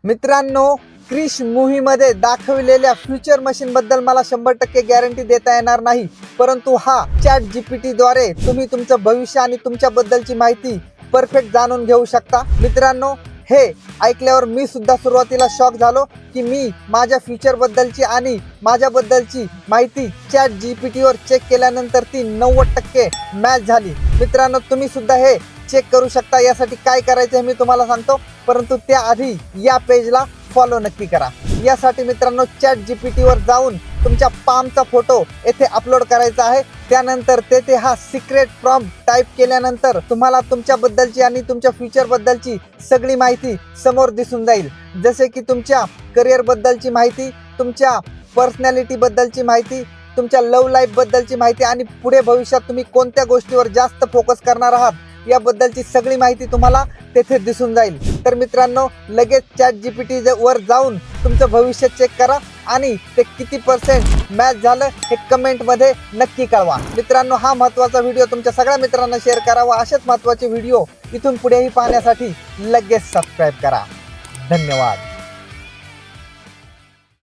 मित्रांनो, क्रिश मूव्हीमध्ये दाखविलेल्या फ्युचर मशीन बद्दल मला 100% गॅरंटी देता येणार नाही, परंतु हा चॅट जीपीटी द्वारे तुम्ही तुमचं भविष्य आणि तुमच्याबद्दलची माहिती परफेक्ट जाणून घेऊ शकता। मित्रांनो, हे ऐकल्यावर मी सुद्धा सुरुवातीला शॉक झालो की मी माझ्या फ्युचर बद्दलची आणि माझ्याबद्दलची माहिती चॅट जीपीटीवर चेक केल्यानंतर ती 90% मॅच झाली। मित्रांनो, तुम्ही सुद्धा हे चेक करू शकता। यासाठी काय करायचं हे मी तुम्हाला सांगतो, परंतु त्याआधी या पेजला फॉलो नक्की करा। यासाठी मित्रांनो, चॅट जीपीटीवर जाऊन तुमच्या पामचा फोटो येथे अपलोड करायचा आहे। त्यानंतर तेथे हा सिक्रेट प्रॉम्प्ट टाइप केल्यानंतर तुम्हाला तुमच्याबद्दलची आणि तुमच्या फ्युचर बद्दलची सगळी माहिती समोर दिसून जाईल, जसे की तुमच्या करिअर बद्दलची माहिती, तुमच्या पर्सनॅलिटी बद्दलची माहिती, तुमच्या लव्ह लाईफ बद्दलची माहिती आणि पुढे भविष्यात तुम्ही कोणत्या गोष्टीवर जास्त फोकस करणार आहात याबद्दलची सगळी माहिती तुम्हाला तेथे दिसून जाईल। तर मित्रांनो, लगेच चॅट जीपीटी वर जाऊन तुमचं भविष्य चेक करा आणि ते किती % मॅच झालं हे कमेंटमध्ये नक्की कळवा। मित्रांनो, हा महत्त्वाचा व्हिडिओ तुमच्या सगळ्या मित्रांना शेअर करा व असेच महत्त्वाचे व्हिडिओ इथून पुढेही पाहण्यासाठी लगेच सबस्क्राईब करा। धन्यवाद।